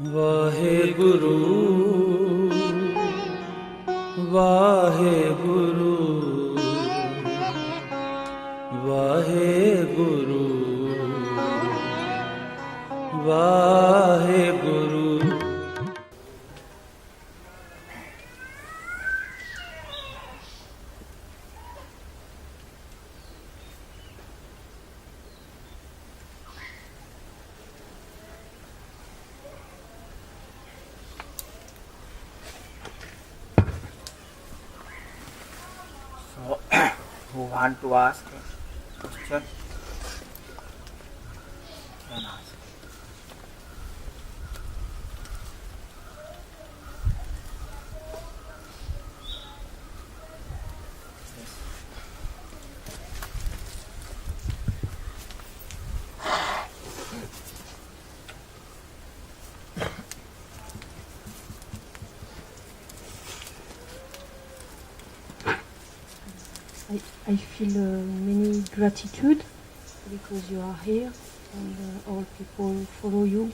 Waheguru Waheguru Waheguru Waheguru. So, who want to ask a question? Can ask. Yes. I feel many gratitude because you are here and all people follow you.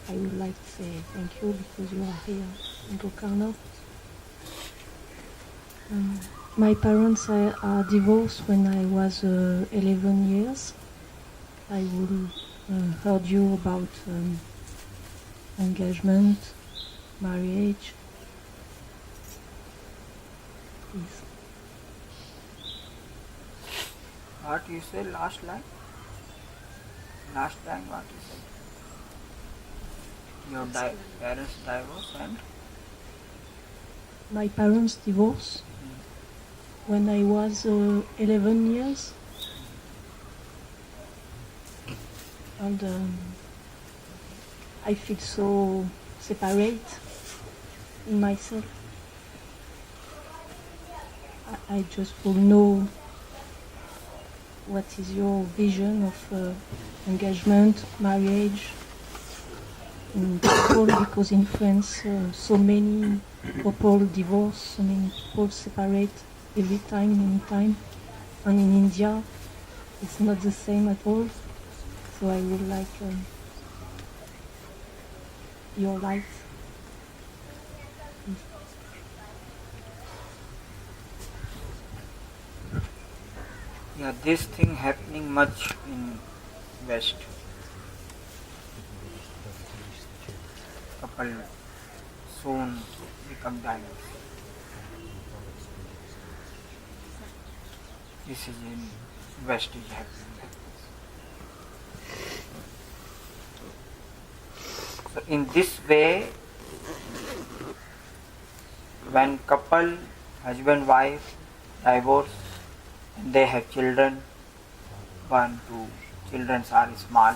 I would like to say thank you because you are here in Gokarna. My parents are divorced when I was 11 years. I would heard you about engagement, marriage. Please. What you say last line? Last line what you said? Your parents divorce and? My parents divorced when I was 11 years. And I feel so separate in myself. I just will know what is your vision of engagement, marriage, in people, because in France so many people divorce, so many people separate every time, anytime. And in India, it's not the same at all. So I would like your light. Yeah, this thing happening much in West. Couple soon become divorced. This is in West is happening like this. So in this way, when couple, husband, wife, divorce, and they have children, 1, 2, children are small.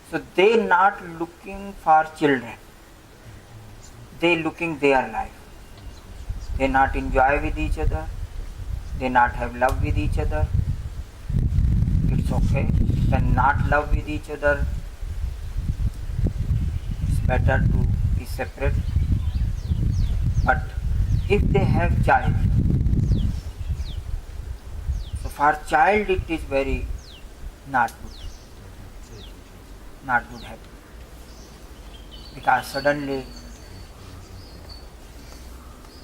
So they not looking for children. They looking their life. They not enjoy with each other. They not have love with each other. It's okay. When not love with each other, it's better to be separate. But if they have child, so for child it is very not good happen. Because suddenly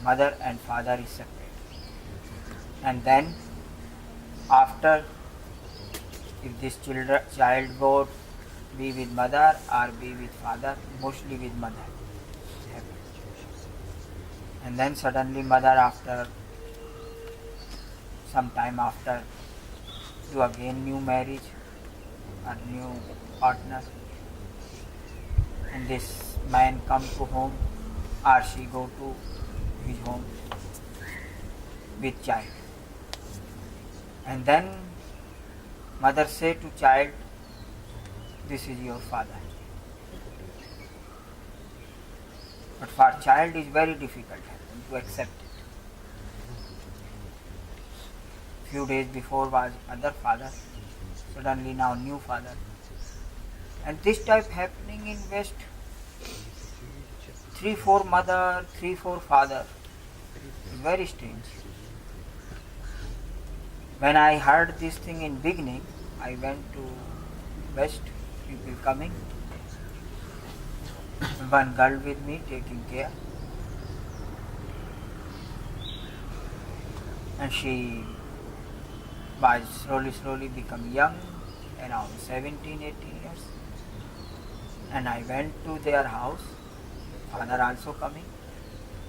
mother and father is separate. And then after, if this child go be with mother or be with father, mostly with mother. And then suddenly mother after some time after do again new marriage or new partner, and this man come to home or she go to his home with child, and then mother say to child, this is your father. But for child is very difficult to accept it. Few days before was other father, suddenly now new father. And this type happening in West. 3, 4 mother, 3, 4 father. It's very strange. When I heard this thing in beginning, I went to West, people coming, one girl with me taking care, and she was slowly become young, around 17, 18 years. And I went to their house, father also coming.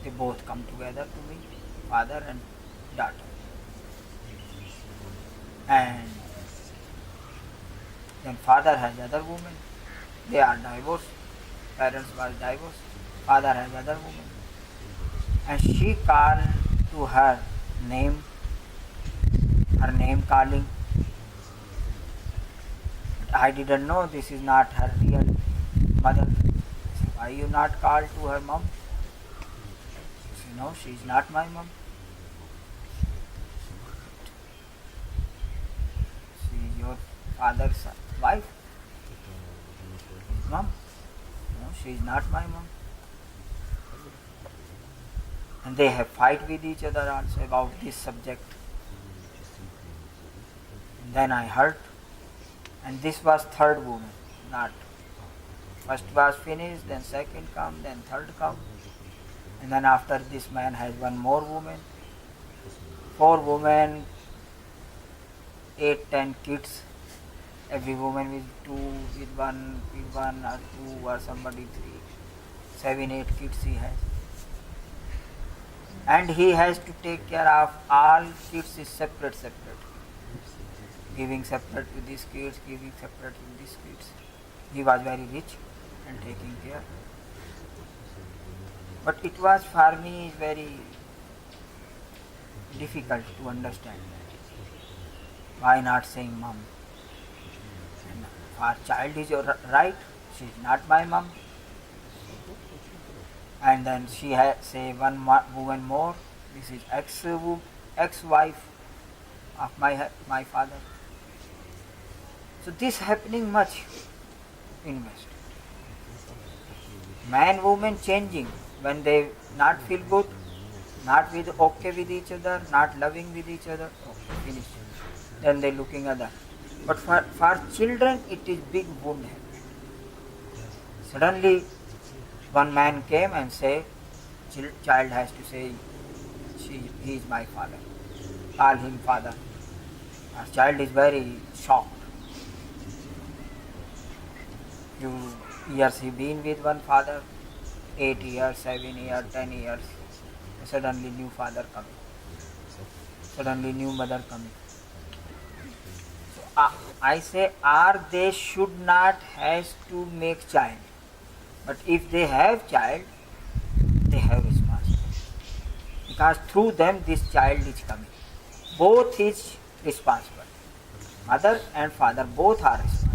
They both come together to me, father and daughter. And then father has other woman. They are divorced. Parents were divorced. Father has other woman. And she called to her name calling. I didn't know this is not her real mother. Why you not called to her mom? She said, no, she is not my mom. She is your father's wife. Mom? No, she is not my mom. And they have fight with each other also about this subject. And then I heard, and this was third woman, not first was finished, then second come, then third come, and then after this man has one more woman, 4 women, 8, 10 kids, every woman with 2, with 1 or 2 or somebody 3, 7, 8 kids he has. And he has to take care of all kids is separate. Giving separate to these kids, giving separate to these kids. He was very rich and taking care. But it was for me very difficult to understand. Why not saying mom? And our child is your right, she is not my mom. And then she had say one woman more. This is ex-wife of my father. So this happening much in West. Man, woman changing when they not feel good, not with okay with each other, not loving with each other. Okay, finish. Then they looking other. But for children, it is big wound. Suddenly, one man came and say, child has to say, he is my father. Call him father. Our child is very shocked. Few years he been with one father, 8 years, 7 years, 10 years. Suddenly new father coming. Suddenly new mother coming. So I say, they should not has to make child. But if they have child, they have responsibility. Because through them this child is coming. Both is responsible. Mother and father both are responsible.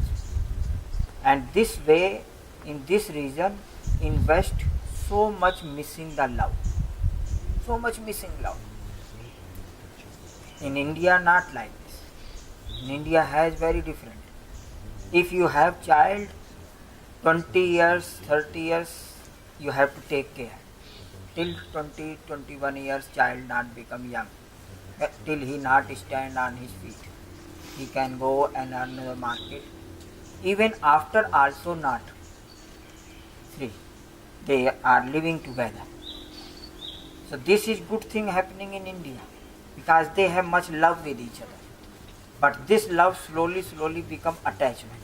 And this way, in this region, in West, so much missing the love. So much missing love. In India, not like this. In India has very different. If you have child, 20 years, 30 years, you have to take care. Till 20, 21 years, child not become young. Till he not stand on his feet. He can go and earn the market. Even after also not free. They are living together. So this is good thing happening in India. Because they have much love with each other. But this love slowly become attachment.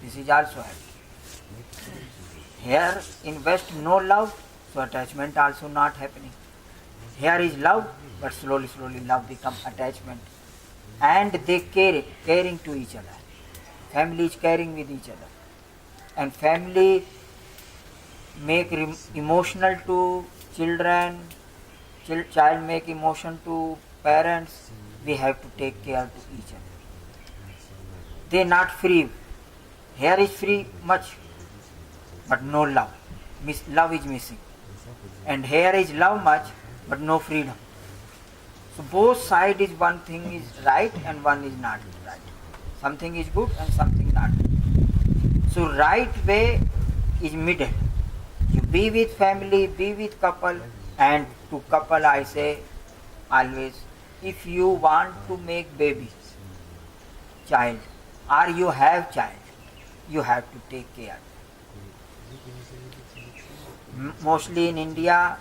This is also happening. Here in West no love, so attachment also not happening. Here is love, but slowly love become attachment. And they caring to each other. Family is caring with each other. And family make emotional to children, child make emotion to parents. We have to take care to each other. They not free. Here is free much, but no love. Love is missing. And here is love much, but no freedom. So both sides is one thing is right and one is not right. Something is good and something not good. So right way is middle. You be with family, be with couple, and to couple I say always, if you want to make baby, child, or you have child, you have to take care. Mostly in India,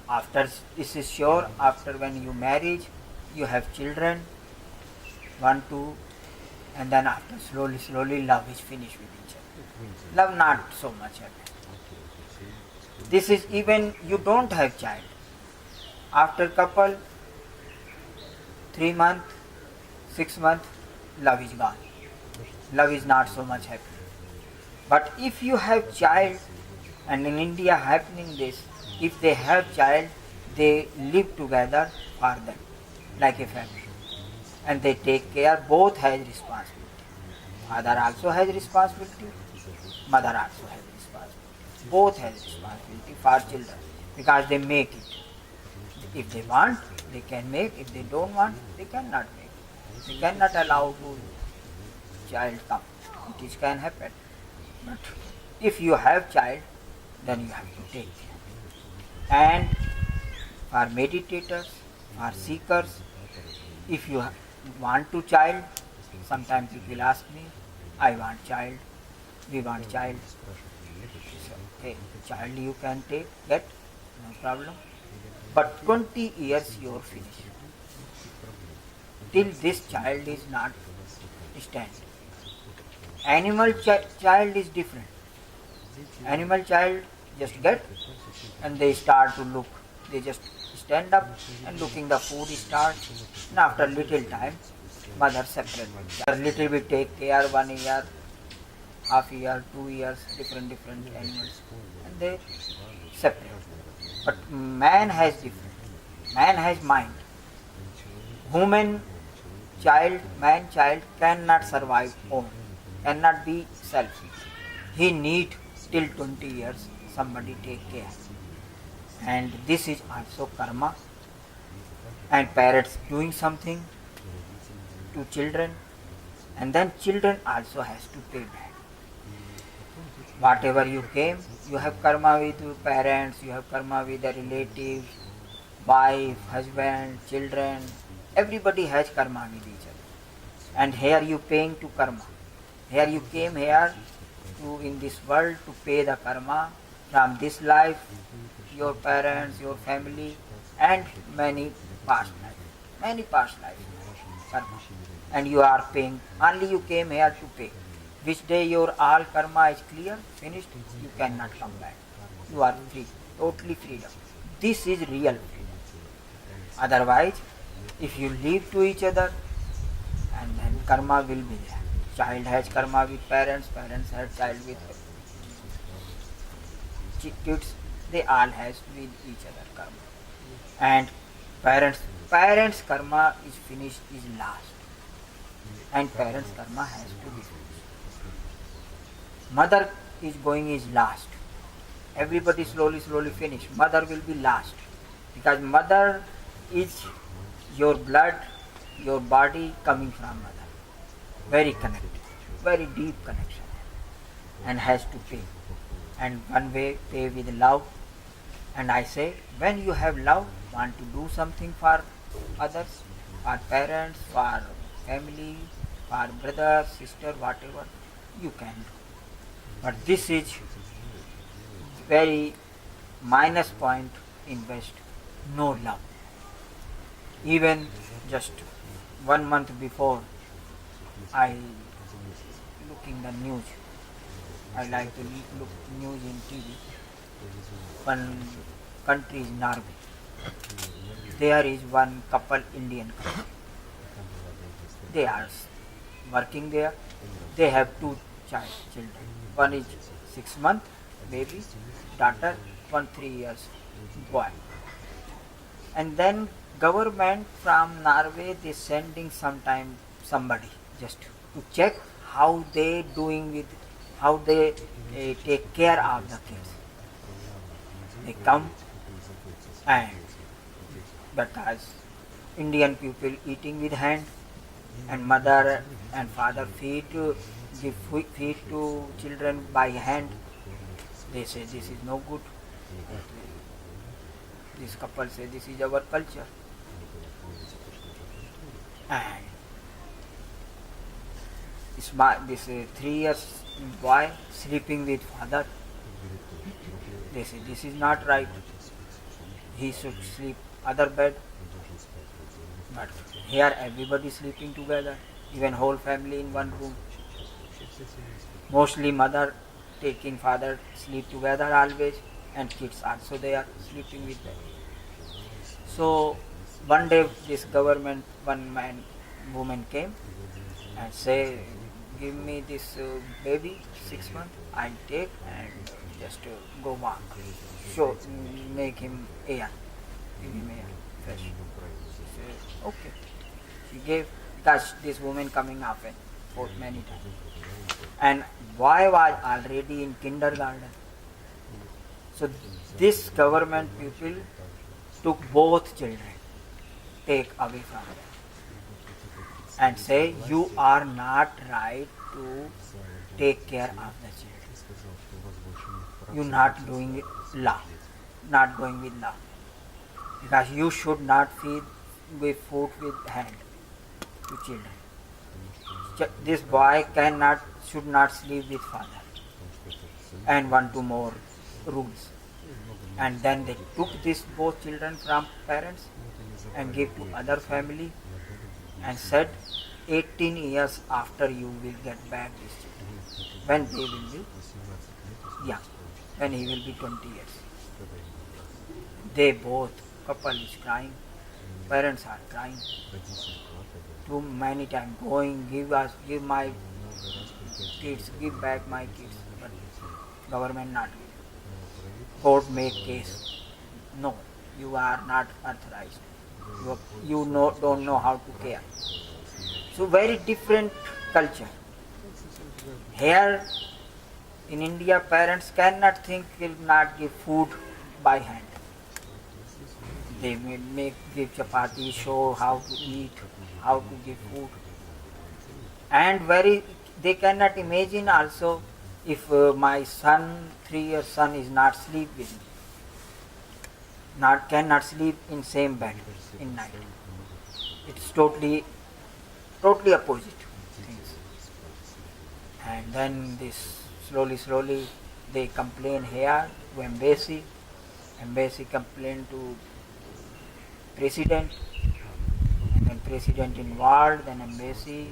after this is sure, after when you marriage, you have children, 1, 2, and then after slowly love is finished with each other. Love not so much happen. This is even you don't have child. After couple, 3 months, 6 months, love is gone. Love is not so much happy. But if you have child, and in India happening this, if they have child, they live together for them, like a family. And they take care, both has responsibility. Father also has responsibility, mother also has responsibility. Both has responsibility for children, because they make it. If they want, they can make. If they don't want, they cannot make. They cannot allow to child come. It can happen. But if you have child, then you have to take care. And for meditators, for seekers, if you want to child, sometimes people ask me, I want child, we want child. So, okay, child you can get, no problem. But 20 years you are finished. Till this child is not stand. Animal child is different. Animal child just get and they start to look. They just stand up and looking the food starts. And after little time, mother separate. Little bit take care, 1 year, half year, 2 years, different animals, and they separate. But man has different. Man has mind. Human child, man child cannot survive alone, cannot be selfish. He need till 20 years somebody take care. And this is also karma. And parents doing something to children, and then children also has to pay back. Whatever you came, you have karma with your parents, you have karma with the relatives, wife, husband, children. Everybody has karma with each other. And here you paying to karma. Here you came here to in this world to pay the karma from this life, your parents, your family, and many past lives, karma. And you are paying. Only you came here to pay. Which day your all karma is clear, finished, you cannot come back. You are free, totally freedom. This is real freedom. Otherwise, if you live to each other, and then karma will be there. Child has karma with parents, parents have child with kids, they all has with each other karma. And parents karma is finished, is last. And parents karma has to be finished. Mother is going is last. Everybody slowly finish. Mother will be last. Because mother is your blood, your body coming from mother. Very connected, very deep connection. And has to pay. And one way pay with love. And I say, when you have love, want to do something for others, for parents, for family, for brother, sister, whatever, you can do. But this is very minus point in West, no love. Even just 1 month before, I looking the news. I like to look news in TV. One country is Norway. There is one couple, Indian couple. They are working there. They have 2 children. One is 6 months, baby, daughter, 1 3 years, boy. And then government from Norway, they sending sometime somebody just to check how they doing with, how they take care of the kids. They come, and because Indian people eating with hand, and mother and father feed to children by hand. They say this is no good. This couple say this is our culture. And this 3 years boy sleeping with father, They say this is not right. He should sleep other bed. But here everybody sleeping together, even whole family in one room. Mostly mother taking father sleep together always, and kids also they are sleeping with them. So one day this government, one man, woman came and say, give me this baby, 6 months, I take and just go walk. So make him air, give him air, fresh. She said, okay. She gave, because this woman coming often, for many times. And boy was already in kindergarten. So this government people took both children, take away from them, and say you are not right to take care of the children. You not doing it law, not going with law, because you should not feed with food with hand to children. This boy should not sleep with father, and one two more rules. And then they took these both children from parents and gave to other family and said 18 years after you will get back these children, when they will be young, when he will be 20 years. They both, couple is crying, parents are crying, too many times going, give my kids, give back my kids, but government not give. Court make case. No, you are not authorized. You don't know how to care. So very different culture. Here in India, parents cannot think will not give food by hand. They may give chapati, show how to eat, how to give food. And they cannot imagine also if my son, 3-year son, is not sleep with me, cannot sleep in same bed in night. It's totally opposite things. And then this slowly they complain here to embassy. Embassy complain to president, and then president involved, then embassy,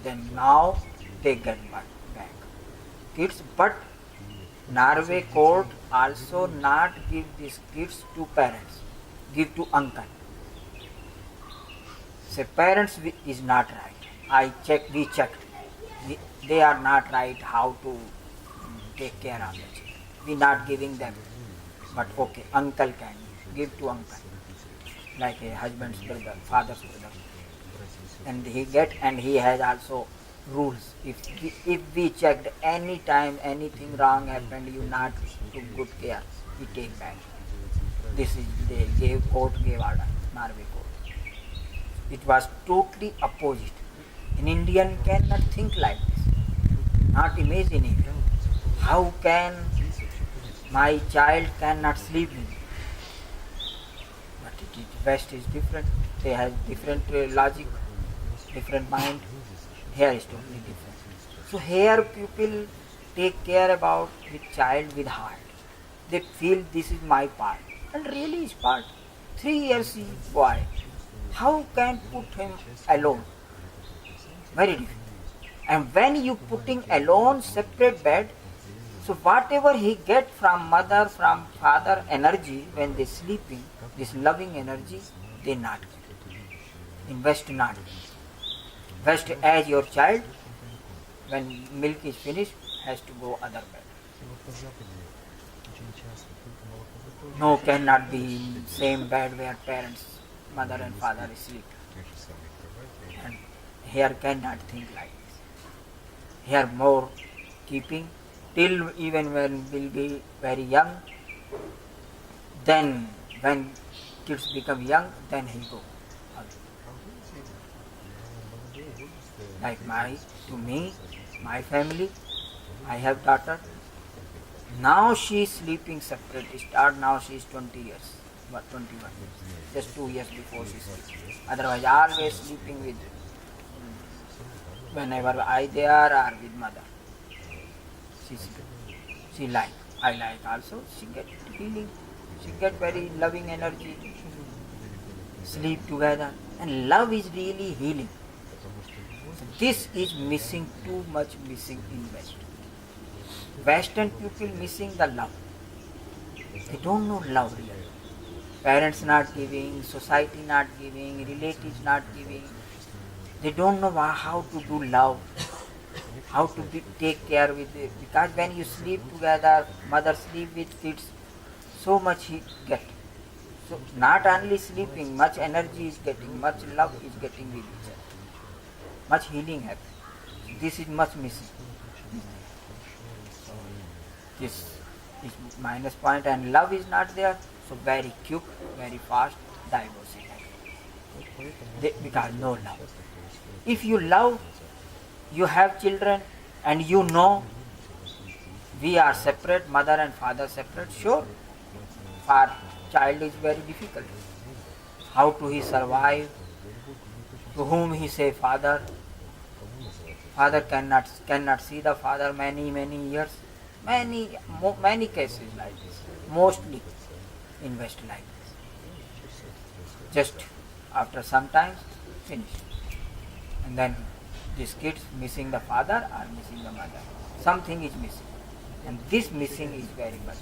then now they get back kids. But Norway court also not give these kids to parents, give to uncle. Say parents is not right. We checked. They are not right how to take care of the children. We not giving them. But okay, uncle can give to uncle, like a husband's brother, father's brother. And he has also rules. If we checked any time anything wrong happened, you not took good care, we take back. This is court gave order, Norway court. It was totally opposite. An Indian cannot think like this, not imagine it. How can my child cannot sleep with me? But West is different. They have different logic, different mind. Here is totally different. So here people take care about the child with heart. They feel this is my part, and really is part. 3 years boy, how can put him alone? Very difficult. And when you putting alone separate bed, so whatever he get from mother, from father energy when they sleeping, this loving energy, they not get. In West not. West as your child, when milk is finished, has to go other bed. No, cannot be in same bed where parents, mother and father sleep. And here cannot think like this. Here more keeping till even when will be very young. Then when kids become young, then he go. Like my family, I have daughter. Now she is sleeping separate. Now she is 20 years, 21 years. Just 2 years before she sleeps. Otherwise, always sleeping with. Whenever I there or with mother, she like I like also. She get healing. She get very loving energy. Sleep together. And love is really healing. So this is missing, too much missing in West. Western people missing the love. They don't know love really. Parents not giving, society not giving, relatives not giving. They don't know how to do love, how to take care with it. Because when you sleep together, mother sleep with kids, so much he get. So not only sleeping, much energy is getting, much love is getting with each other. Much healing happens. This is much missing. This is minus point, and love is not there, so very quick, very fast divorce happens. Because no love. If you love, you have children, and you know we are separate, mother and father separate, sure, for child is very difficult. How to he survive? To whom he say father? Father cannot see the father many years. Many cases like this. Mostly in West like this. Just after some time, finish. And then these kids missing the father or missing the mother. Something is missing. And this missing is very much.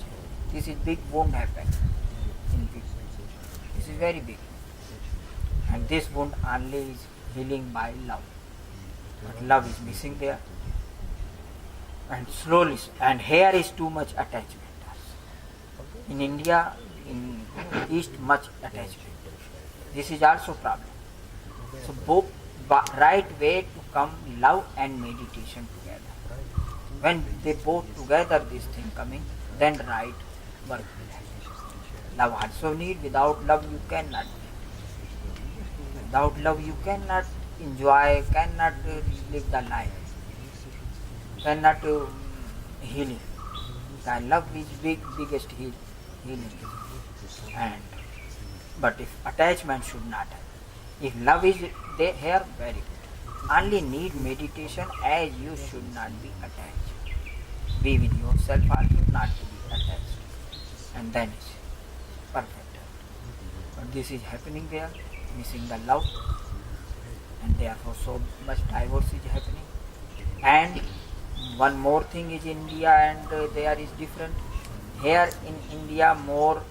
This is big wound happen in people. This is very big. And this wound only is healing by love. But love is missing there. And slowly, and here is too much attachment. In India, in East, much attachment. This is also problem. So both right way to come love and meditation together. When they both together this thing coming, then right work will happen. Love also need. Without love you cannot. Without love you cannot enjoy, cannot live the life. Cannot healing. Because love is biggest healing. And but if attachment should not have. If love is there here, very good. Only need meditation, as you should not be attached. Be with yourself also, not to be attached. And then it's perfect. But this is happening there, missing the love. And therefore so much divorce is happening. And one more thing is India, and there is different. Here in India, more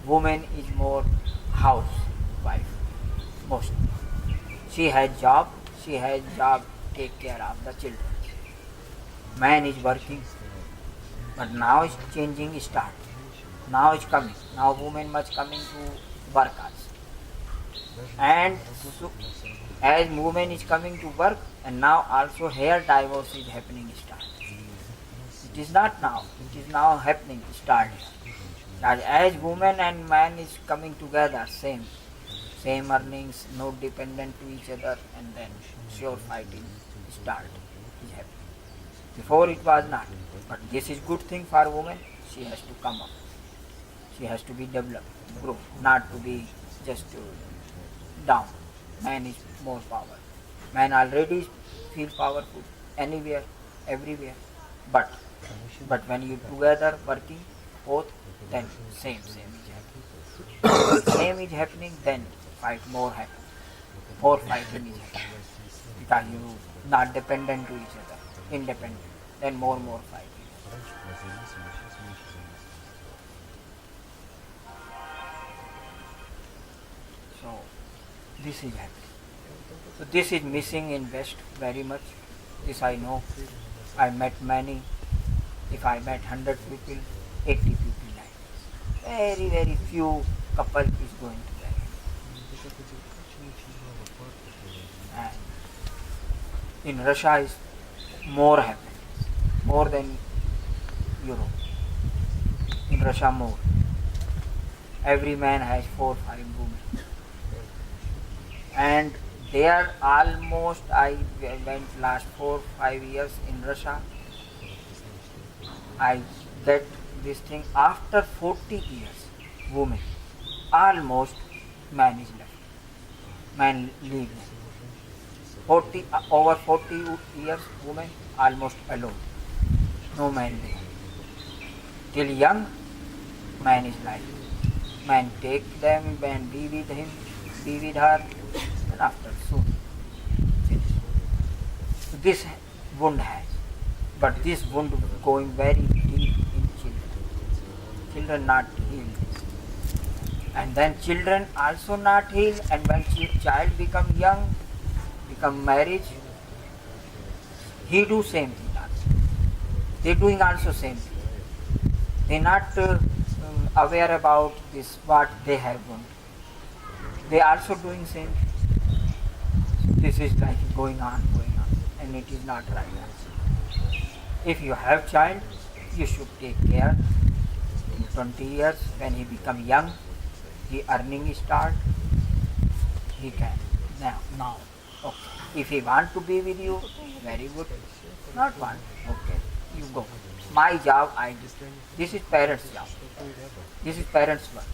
woman is more housewife. Mostly. She has job take care of the children. Man is working, but now it's changing start. Now it's coming. Now women much coming to work also. And so, as woman is coming to work, and now also here divorce is happening start. It is not now, it is now happening start. As woman and man is coming together, same earnings, no dependent to each other, and then sure fighting start is happening. Before it was not, but this is good thing for woman. She has to come up, she has to be developed, grow, not to be just down. Man is more power. Man already feel powerful anywhere, everywhere. But when you together working both, then same is happening. Same is happening, then fight more happen. More fighting is happening. Because you not dependent to each other, independent. Then more fighting. So this is happening. So this is missing in West very much. This I know. I met many. If I met 100 people, 80 people like this. Very few couple is going to marry. And in Russia is more happening, more than Europe. In Russia more. Every man has 4 or 5 women. And there almost I went last 4 or 5 years in Russia. I get this thing after 40 years, women, almost man is left. Man leave. Over 40 years, women almost alone. No man there. Till young, man is like, man take them and be with him, be with her, and after soon finish. So this wound has, but this wound going very deep in children. Children not healed. And then children also not healed, and when child become young, become marriage, he do same thing also. They doing also same thing. They not aware about this what they have done. They also doing same thing. This is like going on, and it is not right also. If you have child, you should take care. In 20 years, when he become young, he earning start, he can now. Okay. If he want to be with you, very good. Not want, okay, you go. My job I do. This is parents' job. This is parents' work.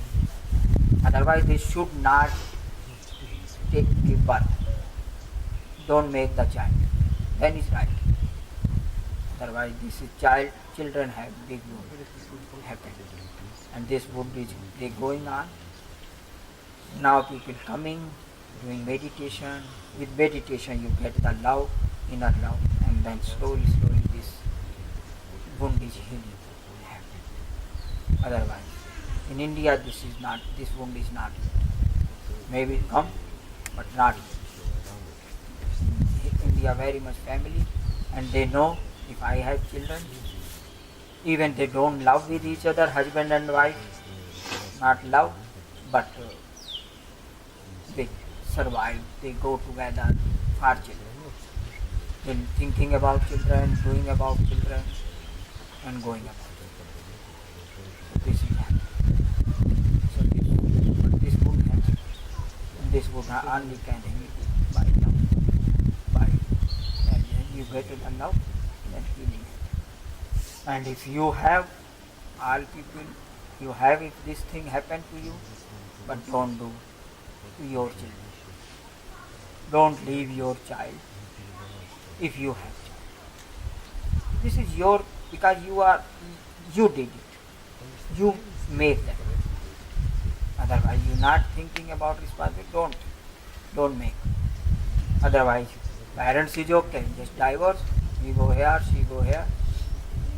Otherwise they should not give birth. Don't make the child. Then it's right. Otherwise this is children have big wound happen. And this wound is they going on. Now people coming, doing meditation. With meditation you get the love, inner love, and then slowly this wound is healing. Otherwise, in India this wound is not. Maybe come, but not. India very much family, and they know if I have children, even they don't love with each other, husband and wife, not love, but they survive, they go together for children. They thinking about children, doing about children, and going about children. So this is happening. So this would happen. And this would only can heal by love. And then you get the love, then healing happens. And if you have, all people, you have if this thing happen to you, but don't do to your children. Don't leave your child if you have child. This is your, because you did it. You made them. Otherwise you not thinking about responsibility, don't make. Otherwise parents is okay, just divorce, he go here, she go here,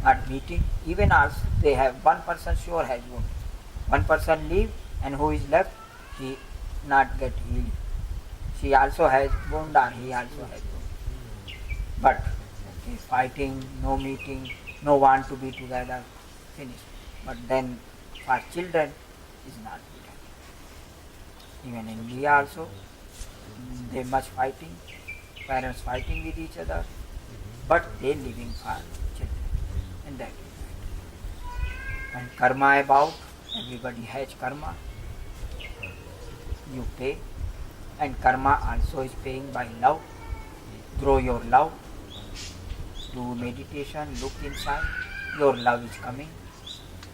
not meeting. Even also they have one person sure has wound. One person leave, and who is left, he not get healed. She also has wound, or he also has wound. But okay, fighting, no meeting, no want to be together, finished. But then for children is not good. Even in India also, they much fighting, parents fighting with each other, but they living for children. And that is right. And karma about, everybody has karma. You pay, and karma also is paying by love. Grow your love, do meditation, look inside, your love is coming,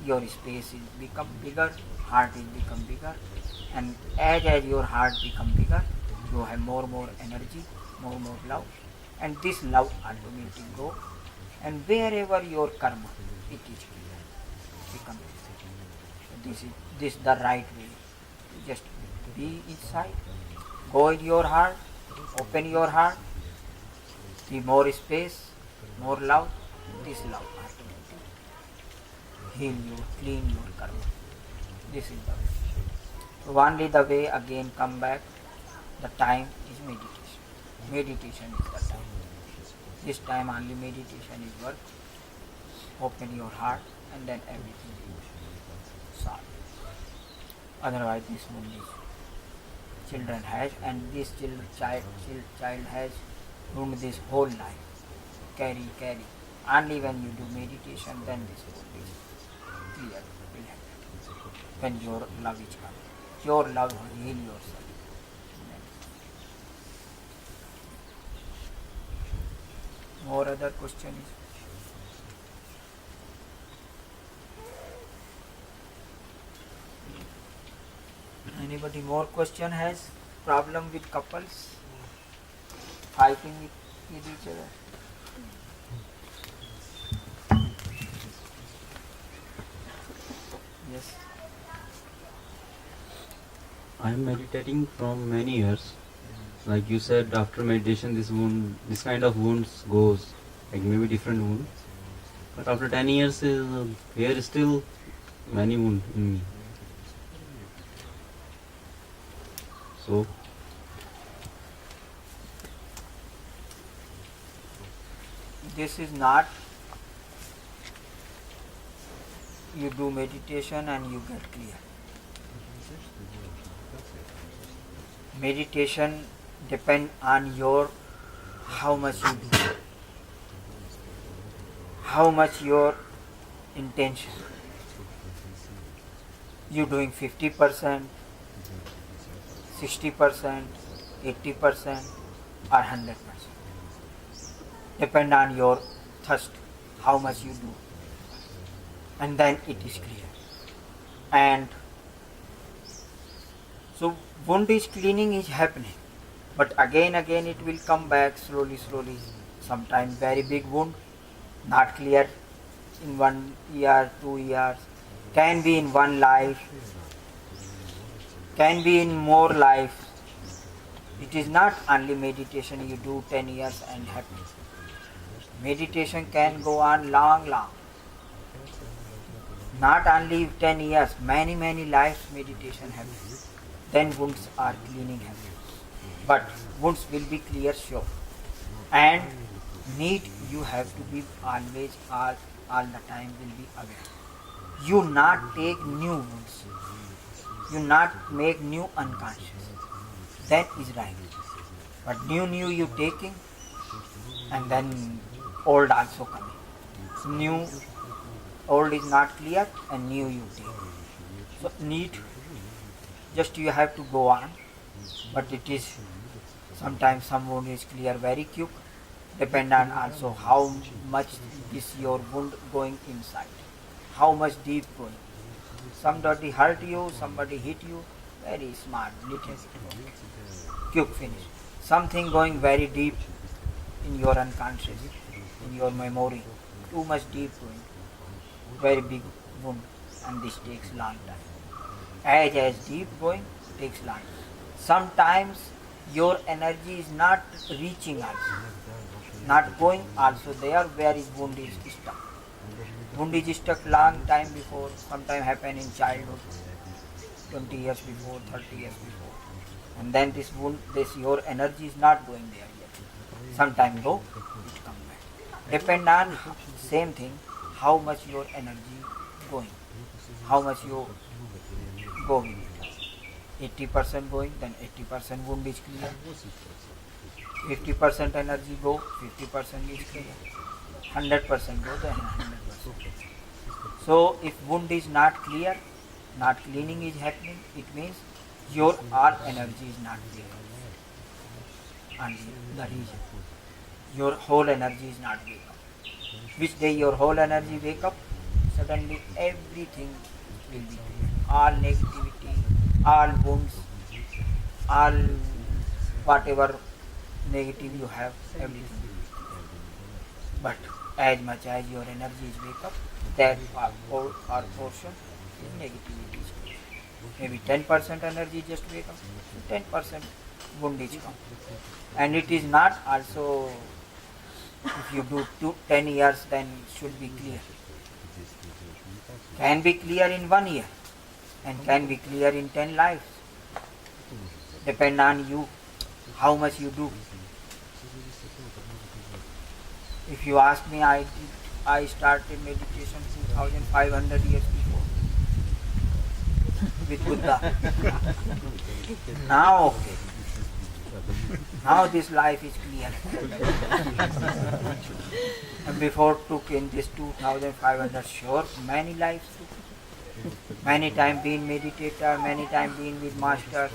your space is become bigger, heart is become bigger, and as your heart become bigger, you have more energy, more love, and this love ultimately go, and wherever your karma, it is become. This is the right way. Just be inside, go in your heart, open your heart, see more space, more love, this love ultimately heal you, clean your karma. This is the way. So only the way again come back, the time is meditation. Meditation is the time. This time only meditation is work. Open your heart, and then everything is solved. Otherwise this wound is children has, and this child has wound this whole life. Carry. Only when you do meditation, then this wound is clear, will happen. When your love is coming. Your love will heal yourself. More other question is? Anybody more question has? Problem with couples? Fighting with each other? Yes. I am meditating from many years. Like you said, after meditation, this kind of wounds goes, like maybe different wound. But after 10 years, there is still many wound in me. So This is not you do meditation and you get clear. Meditation depend on your how much you do, how much your intention. You doing 50%, 60%, 80%, or 100%. Depend on your thirst, how much you do, and then it is clear. And so wound is cleaning is happening, but again it will come back slowly. Sometimes very big wound, not clear in 1 year, 2 years, can be in one life, can be in more life. It is not only meditation you do 10 years and happy. Meditation can go on long. Not only 10 years, many lives meditation happens. Then wounds are cleaning happens. But wounds will be clear sure. And need you have to be always all the time will be aware. You not take new wounds. You not make new unconscious. That is right. But new you taking, and then old also coming. Old is not clear and new you take. So need, just you have to go on, but it is sometimes some wound is clear very quick, depend on also how much is your wound going inside, how much deep going. Somebody hurt you, somebody hit you, very smart, little quick finish. Something going very deep in your unconscious, in your memory, too much deep going, very big wound, and this takes long time. As deep going takes long. Sometimes your energy is not reaching also, not going also there where is wound is stuck. Wound is stuck long time before, sometime happen in childhood, 20 years before, 30 years before. And then this wound, your energy is not going there yet. Sometime go, it come back. Depend on same thing, how much your energy going, how much you go with it. 80% going, then 80% wound is clear. 50% energy go, 50% is clear. 100% go, then 100%. So if wound is not clear, not cleaning is happening, it means your all energy is not clear. And the reason, your whole energy is not wake up. Which day your whole energy wake up, suddenly everything will be clear. All negativity, all wounds, all whatever negative you have, everything will be clear. But as much as your energy is wake up, that our portion is negativity is clear. Maybe 10% energy just wake up, 10% wound is come. And it is not also, if you do 10 years, then should be clear. Can be clear in 1 year and can be clear in 10 lives. Depend on you, how much you do. If you ask me, I started meditation 2500 years before with Buddha. Now okay. Now this life is clear. And before took in this 2500, sure, many lives took. Many time being meditator, many time being with masters.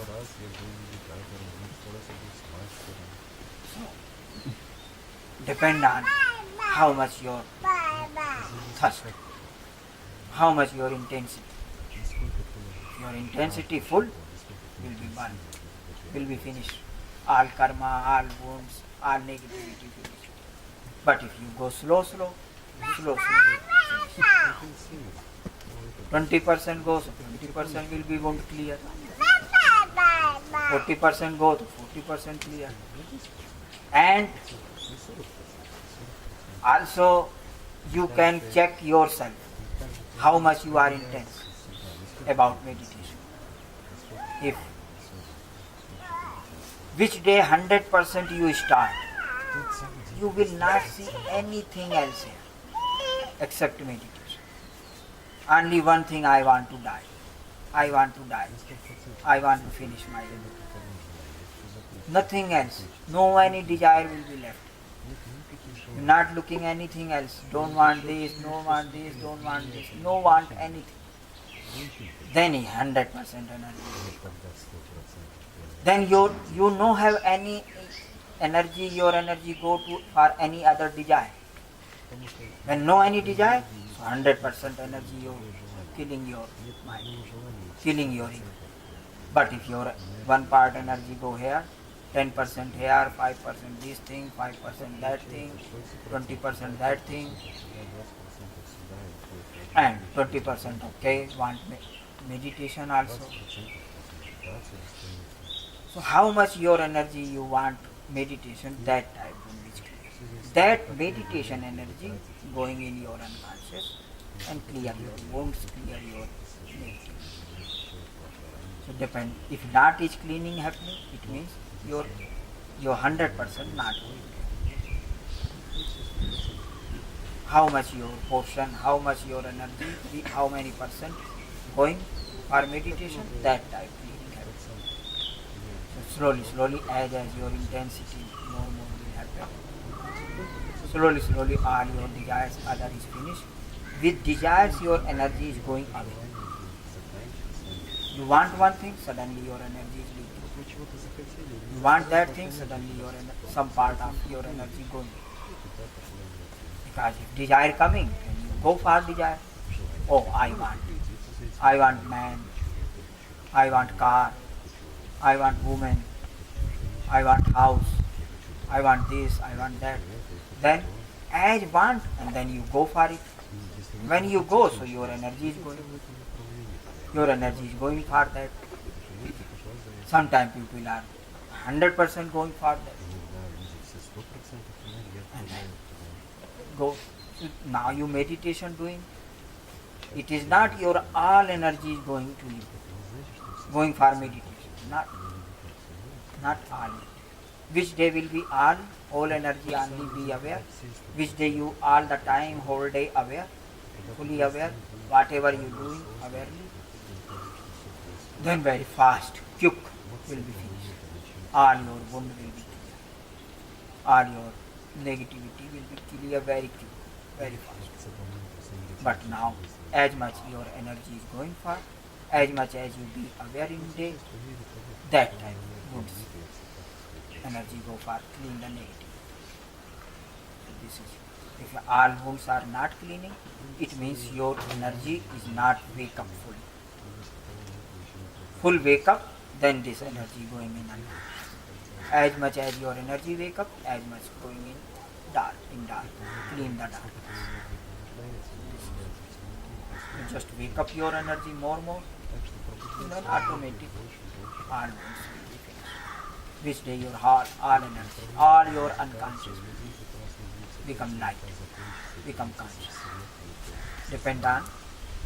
Depend on how much your thirst, how much your intensity. If your intensity full, will be burned, will be finished. All karma, all wounds, all negativity finished. But if you go slow, finish. 20% goes, 20% will be wound clear. 40% go to 40% clear. And also you can check yourself how much you are intense about meditation. If which day 100% you start, you will not see anything else here except meditation. Only one thing, I want to die. I want to die. I want to finish my life. Nothing else. No any desire will be left. You're not looking anything else. Don't want this, don't want this, don't want this. No want anything. Then 100% energy. Then you no have any energy, your energy go to for any other desire. When no any desire, so 100% energy you killing your mind, killing your ego. But if your one part energy go here, 10% here, 5% this thing, 5% that thing, 20% that thing, and 20% okay, want meditation also. So how much your energy you want meditation, that type of meditation. That meditation energy going in your unconscious and clear your wounds, clear your negativity. So depend. If not is cleaning happening, it means your 100% not going. How much your portion, how much your energy, how many percent going for meditation, that type cleaning happens. So slowly, as your intensity more will happen. Slowly, all your desires, other is finished. With desires, your energy is going away. You want one thing, suddenly your energy is leaving. You want that thing, suddenly some part of your energy going. Because if desire coming, then you go for desire. Oh, I want man, I want car, I want woman, I want house, I want this, I want that. Then as want, and then you go for it. When you go, so your energy is going. Your energy is going for that. Sometimes people are 100% going for that. And then go. So now you meditation doing. It is not your all energy is going to you. Going for meditation. Not all. Which day will be all energy only be aware. Which day you all the time, whole day aware, fully aware, whatever you doing awarely. Then very fast, quick will be finished. All your wound will be clear. All your negativity will be clear very quick, very fast. But now, as much your energy is going for, as much as you be aware in day, that time wounds energy go for clean the negative. This is, if all wounds are not cleaning, it means your energy is not wake up fully. Full wake up, then this energy going in unconscious. As much as your energy wake up, as much going in dark, clean the darkness. You just wake up your energy more, and then automatically all wounds will be finished. Which day your all energy, all your unconscious become light, become conscious. Depend on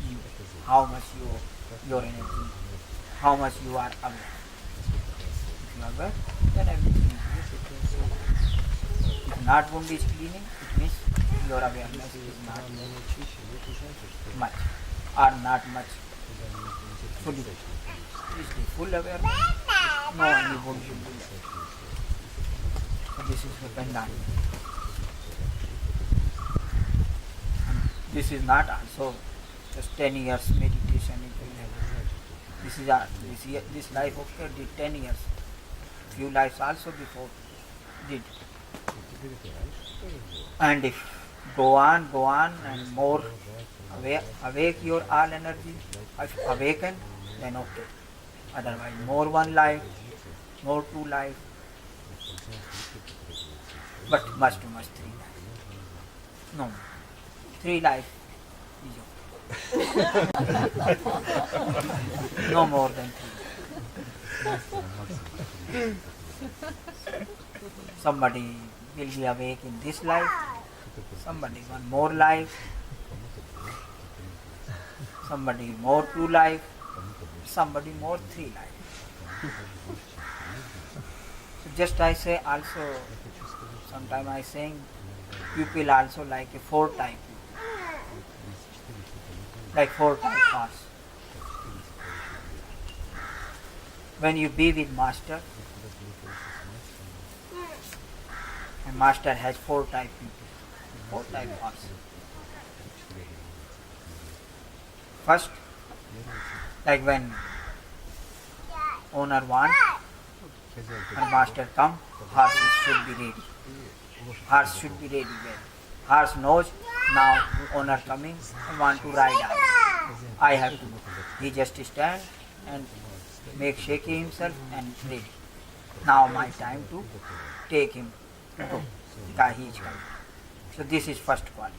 you, how much your energy, how much you are aware. If you are aware, then everything is. If not wound is cleaning, it means your awareness is not much or not much fully. Is the full awareness? No any wound will be left. So this is dependent. This is not also just 10 years meditation. It will have. This life of care did 10 years. Few lives also before did. And if go on and more awake your all energy, if awaken, then okay. Otherwise more one life, more two life, but much too much 3 life. No, 3 life is okay. No more than 3. Somebody will be awake in this life, somebody one more life, somebody more 2 life, somebody more 3 life. So just I say also, sometime I saying people also like a 4 type, like 4 type horse. When you be with master, and master has 4 type people, 4 type horse. First, like when owner want and master come, horse should be ready. Horse should be ready. Horse knows now owner coming and want to ride out. I have to go. He just stand and make shaky himself and ready. Now my time to take him to go. Because he is coming. So this is first quality.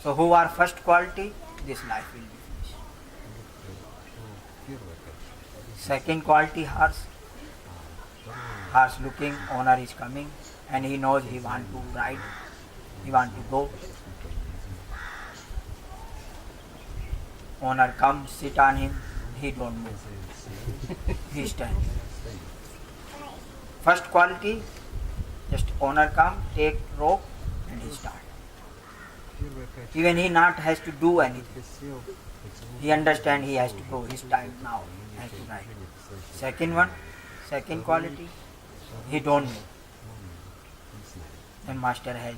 So who are first quality? This life will be finished. Second quality horse. Horse looking, owner is coming and he knows he want to ride, he want to go. Owner comes, sit on him, he don't move. He stands. First quality, just owner come, take rope and he start. Even he not has to do anything. He understand he has to go, his time now has to ride. Second one, second quality, he don't know. Then master has,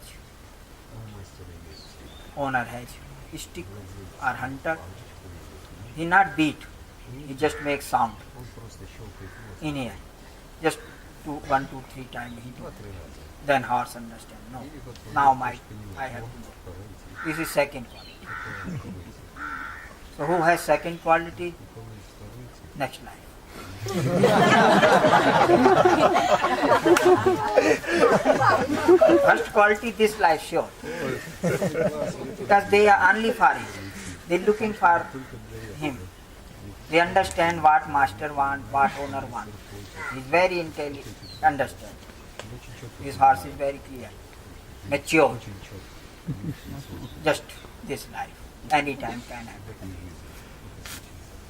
owner has stick or hunter. He not beat, he just makes sound in here. Just 1, 2, 3 times he do. Then horse understand. No, now I have to go. This is second quality. So who has second quality? Next life. First quality, this life sure. Because they are only for him. They are looking for him. They understand what master want, what owner want. He is very intelligent, understand. His horse is very clear, mature. Just this life, anytime can happen.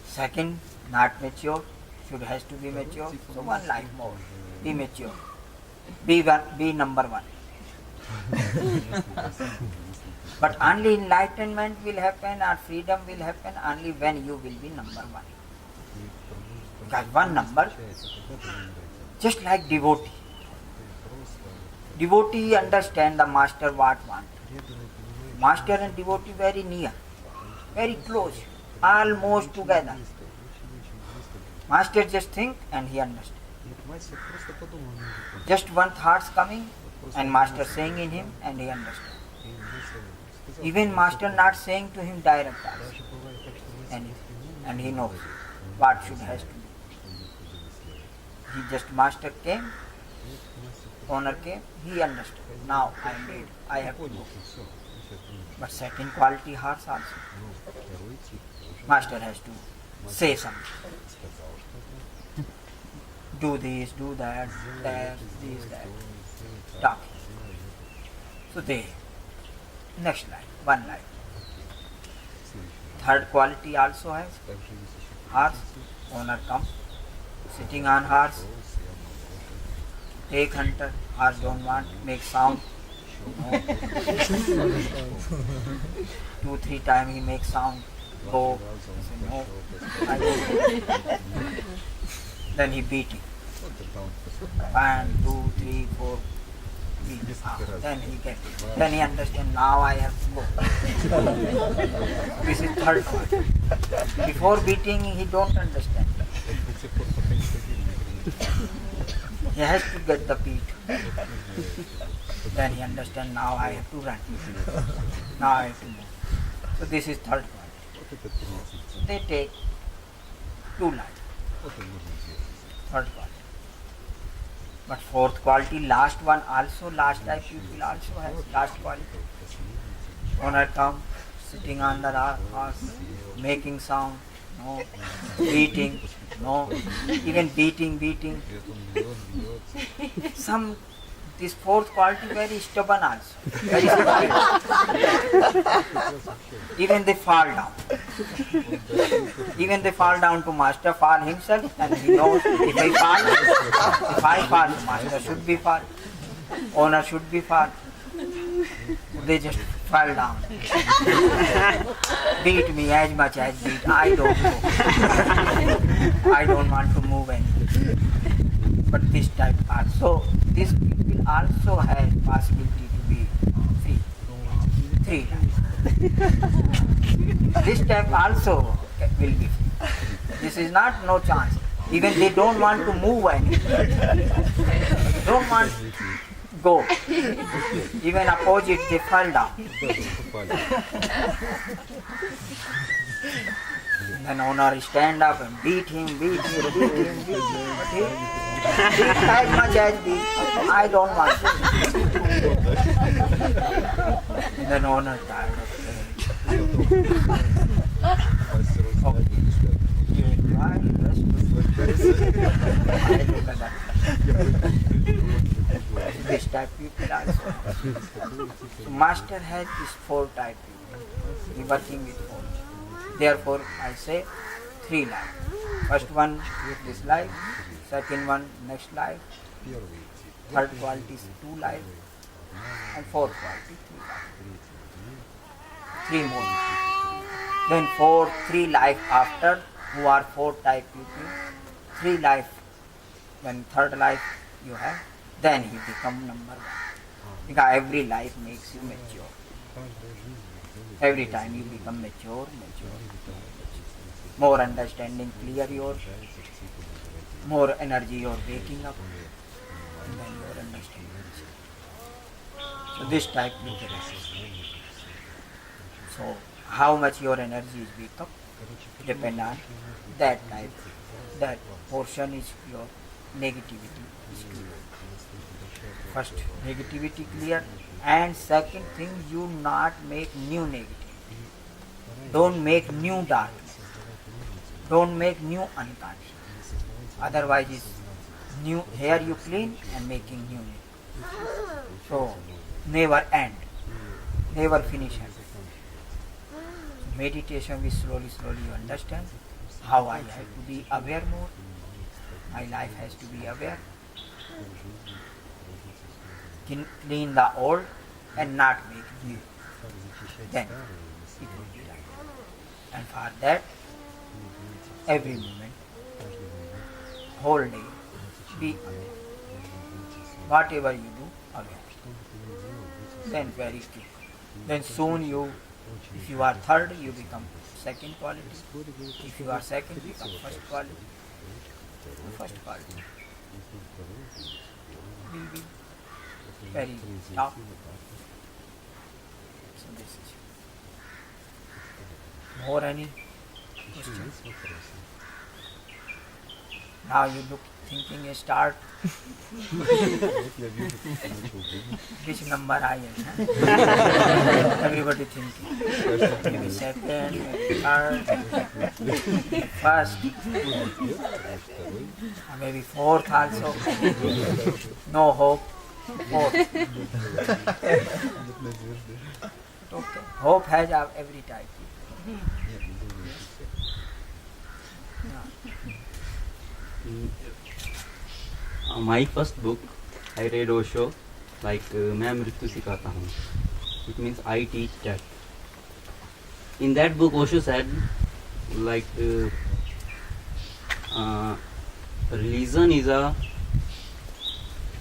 Second, not mature, has to be mature. So one life more, be mature. Be number 1. But only enlightenment will happen or freedom will happen only when you will be number 1. Because one number, just like devotee. Devotee understand the master what want. Master and devotee very near, very close, almost together. Master just think and he understand. Just one thoughts coming and master saying in him and he understand. Even master not saying to him direct also. And he knows what should has to be. He just master came, owner came, he understood. Now I am ready, I have to go. But second quality horse also. Master has to say something. Do this, do that, this, that. Talking. So they, next life, one life. Third quality also has horse, owner come, sitting on horse, take hunter, horse don't want, make sound. No. 2, 3 times he makes sound, go, say no, I don't. Then he beat him. 1, 2, 3, 4, beat. Then he get it. Then he understand, now I have to go. This is third one. Before beating he don't understand. He has to get the beat. Then he understand, now I have to run. Now I have to move. So this is third one. They take 2 lives. Third quality. But fourth quality, last one also, last type people also has last quality. Owner come, sitting on the horse, making sound, no, beating, no, even beating. This fourth quality very stubborn also, very stubborn. Even they fall down. Even they fall down to master, fall himself, and he knows if I fall, master should be fall, owner should be fall. They just fall down. Beat me as much as beat. I don't know. I don't want to move anything. But this type also, these people also have possibility to be free. 3 lives. This type also will be free. This is not no chance. Even they don't want to move anything. Don't want to go. Even opposite, they fall down. Then owner stand up and beat him. But he beat as much as beat. I don't want to. Then owner tired of this type people also. So master has this 4 type people. He working with 4. Therefore I say 3 life. First one this life, second one next life, third quality is 2 life, and fourth quality 3 life. 3 more. Then 3 life after, who are 4 type people, 3 life, when third life you have, then he become number 1. Because every life makes you mature. Every time you become mature. More understanding clear your, more energy you're waking up, and then your understanding. So this type you get. So how much your energy is wake up depend on that type. That portion is your negativity is clear. First negativity clear, and second thing, you not make new negativity. Don't make new darkness. Don't make new unconscious. Otherwise it's new, here you clean and making new. So never end, never finish it. Meditation, we slowly you understand how I have to be aware more. My life has to be aware. Clean the old and not make new. Then it will be right. And for that, every moment, whole day, be aware. Whatever you do, aware. Then very quick. Then soon you, if you are third, you become second quality. If you are second, you become first quality. First quality will be very top. So this is more any questions? Now you look thinking a start. Which number I am? Everybody thinking. Maybe second, maybe third, first, or maybe fourth also. No hope. Hope. Okay. Hope has every type. My first book, I read Osho, like मैं मृत्यु सिखाता हूँ. It means I teach death. In that book, Osho said, like religion is a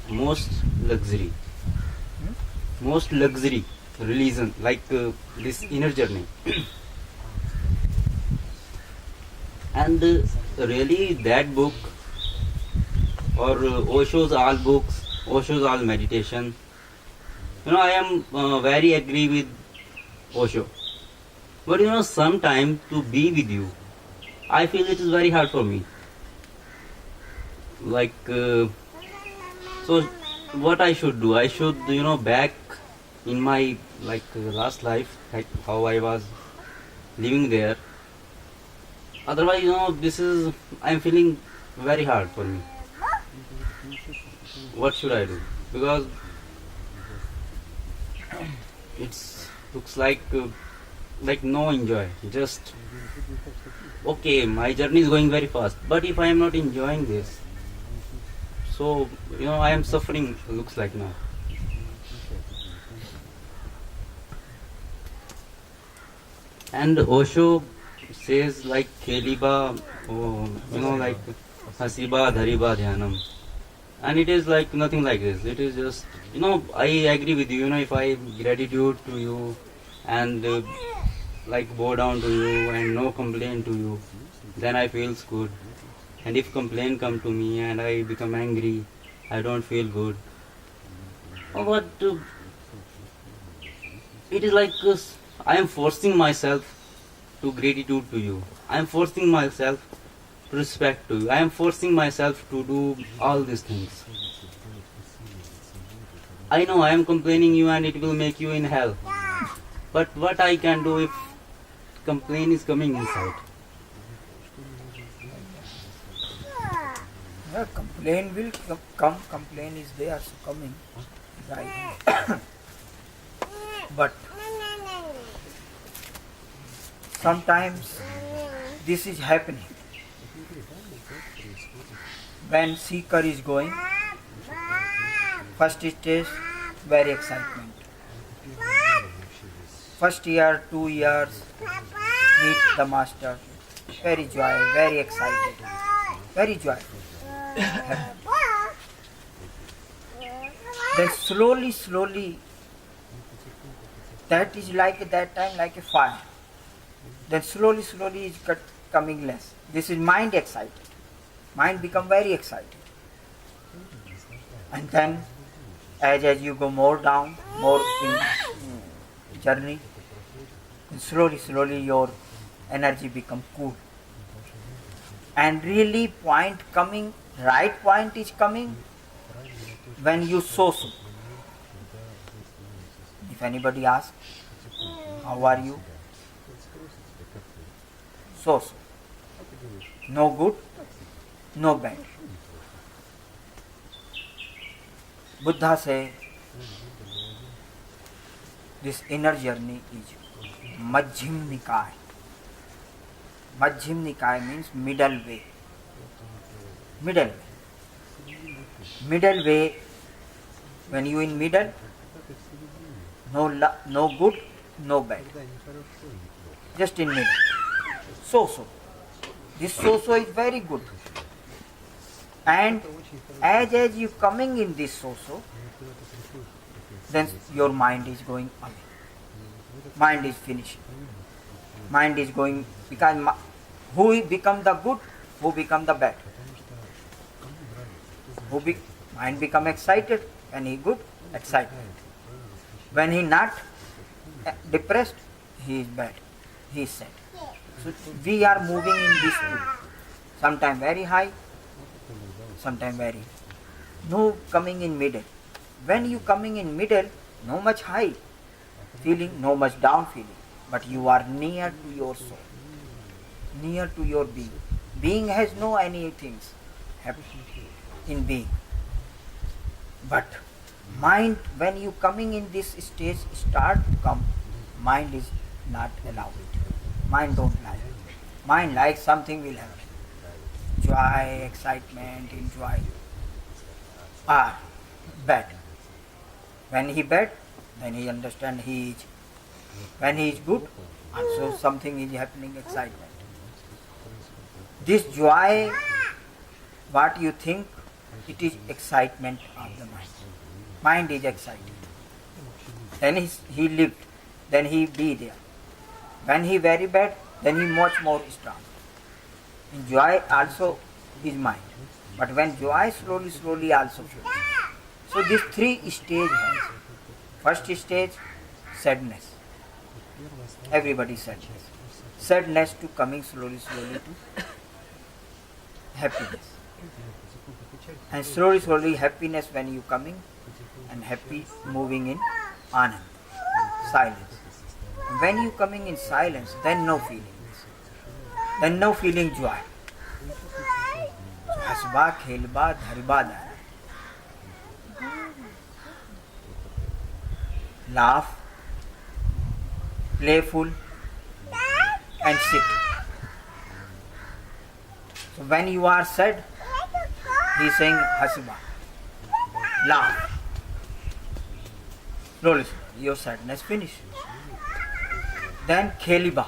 most luxury religion, like this inner journey. And really that book, or Osho's all books, Osho's all meditation, I am very agree with Osho. But sometime to be with you, I feel it is very hard for me. Like so what I should do? I should back in my last life, like how I was living there. Otherwise, I'm feeling very hard for me. What should I do? Because it looks like no enjoy. Just okay, my journey is going very fast. But if I am not enjoying this, so I am suffering. Looks like now. And Osho says like Keliba, like Hasiba Dhariba Dhyanam. And it is like nothing like this. It is just, I agree with you, if I gratitude to you and like bow down to you and no complaint to you, then I feels good. And if complaint come to me and I become angry, I don't feel good. But it is like I am forcing myself to gratitude to you. I am forcing myself to respect to you. I am forcing myself to do all these things. I know I am complaining you and it will make you in hell. But what I can do if complaint is coming inside? Yeah, complaint will come. Complaint is there, so coming. Right. But sometimes this is happening. When seeker is going, first stage, very excitement. First year, 2 years, meet the master, very joy, very excited, very joyful. Then slowly, that is like that time like a fire. Then slowly is coming less. This is mind excited. Mind become very excited. And then as you go more down, more in journey, slowly your energy become cool. And really right point is coming when you so. If anybody asks, how are you? So. No good, no bad. Buddha say this inner journey is Majjhim Nikaya. Majjhim Nikaya means middle way. Middle way, when you in middle, no good, no bad. Just in middle. So. This so is very good. And as you coming in this so, then your mind is going away. Mind is finishing. Mind is going, because who become the good, who become the bad. Mind become excited, when he good, excited. When he not depressed, he is bad, he is sad. So we are moving in this two. Sometimes very high, sometimes very. No coming in middle. When you coming in middle, no much high feeling, no much down feeling. But you are near to your soul, near to your being. Being has no any things in being. But mind, when you coming in this stage, start to come, mind is not allowed. Mind don't like it. Mind likes something will happen. Joy, excitement, enjoy. Bad. When he bad, then he understand he is. When he is good, also something is happening, excitement. This joy, what you think, it is excitement of the mind. Mind is excited. Then he lived, then he be there. When he very bad, then he much more strong. In joy also is mind. But when joy slowly also feels. So these three stages has. First stage, sadness. Everybody sadness. Sadness to coming slowly to happiness. And slowly happiness when you coming, and happy moving in anand, silence. When you coming in silence, then no feelings. Then no feeling joy. Hasba, khelba, dharba, dana. Laugh, playful, and sit. So when you are sad, he is saying hasba. Laugh. Slowly, your sadness finish. Then kheliba.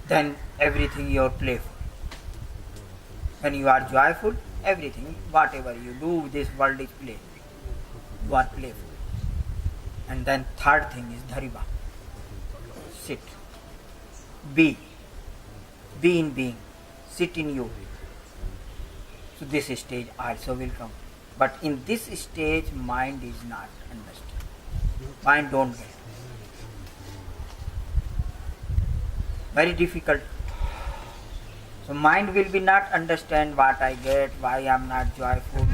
Then everything you are playful. When you are joyful, everything, whatever you do, this world is play. You are playful. And then third thing is dhariba. Sit. Be. Be in being. Sit in you. So this stage also will come. But in this stage, mind is not understood. Mind don't get. Very difficult. So mind will be not understand what I get, why I am not joyful.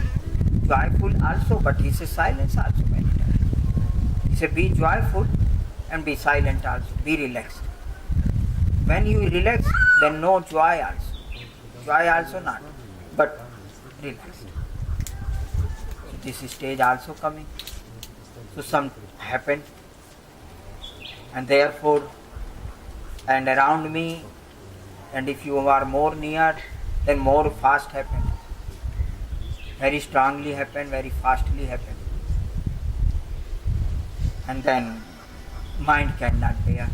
Joyful also, but he says silence also many times. He says be joyful and be silent also, be relaxed. When you relax, then no joy also. Joy also not, but relaxed. So this stage also coming. So some happened, and therefore, and around me, and if you are more near, then more fast happen. Very strongly happen, very fastly happen. And then mind cannot bear.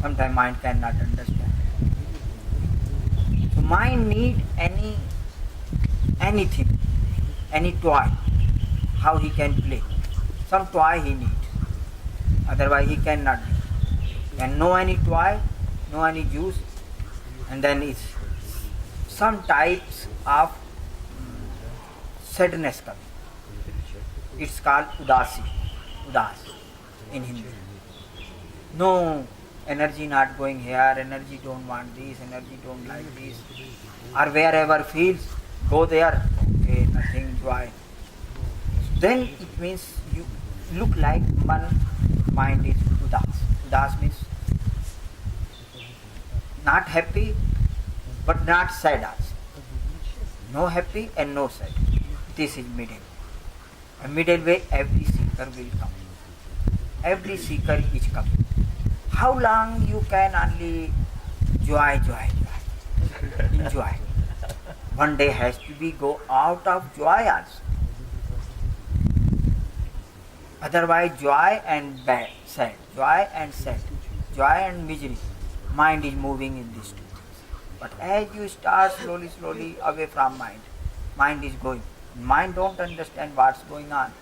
Sometimes mind cannot understand. So mind need anything, any toy, how he can play. Some toy he needs. Otherwise he cannot do. And no any toy, no any juice, and then it's some types of sadness coming. It's called udasi, udas in Hindi. No energy not going here, energy don't want this, energy don't like this, or wherever feels, go there, okay, nothing, joy. Then it means you look like mind is udas. Udas means not happy, but not sad also. No happy and no sad. This is middle. A middle way every seeker will come. Every seeker is coming. How long you can only joy. Enjoy. One day has to be go out of joy also. Otherwise joy and sad, joy and sad, joy and misery. Mind is moving in these two things. But as you start slowly away from mind, mind is going. Mind don't understand what's going on.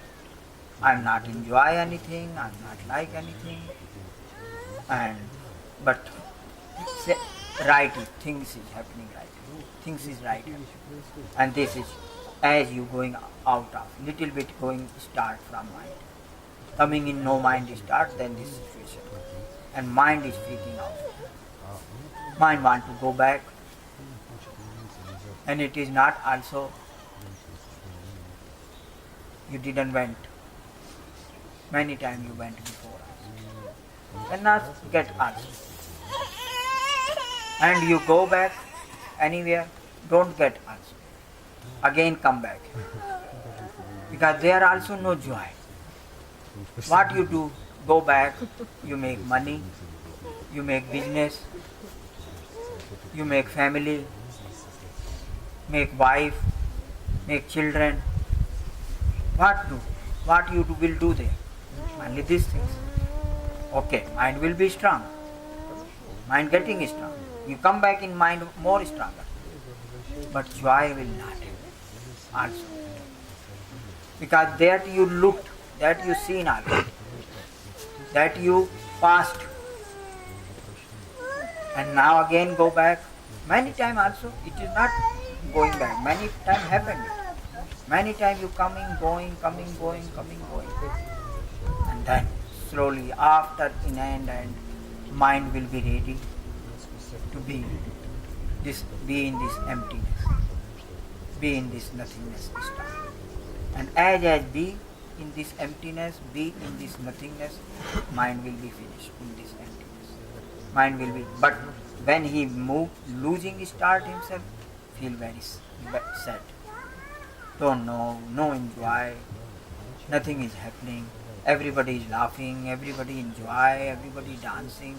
I'm not enjoy anything, I'm not like anything. But right, things is happening right. Things is right. And this is as you going out of, little bit going start from mind. Coming in no mind start, then this situation. And mind is freaking out. Mind want to go back, and it is not also you didn't went. Many times you went before us. And not get also. And you go back anywhere, don't get also. Again come back. Because there also no joy. What you do, go back, you make money, you make business, you make family, make wife, make children. What do? What you do, will do there? Only these things. Okay, mind will be strong. Mind getting strong. You come back in mind more stronger. But joy will not also. Because that you looked, that you seen already, that you passed, and now again go back. Many times also, it is not going back. Many times happened. Many times you coming, going, and then slowly after in end mind will be ready to be in this emptiness, be in this nothingness. And as be, in this emptiness, be in this nothingness, mind will be finished in this emptiness. Mind will be, but when he losing start himself, feel very sad. Don't know, no enjoy, nothing is happening, everybody is laughing, everybody enjoy, everybody dancing.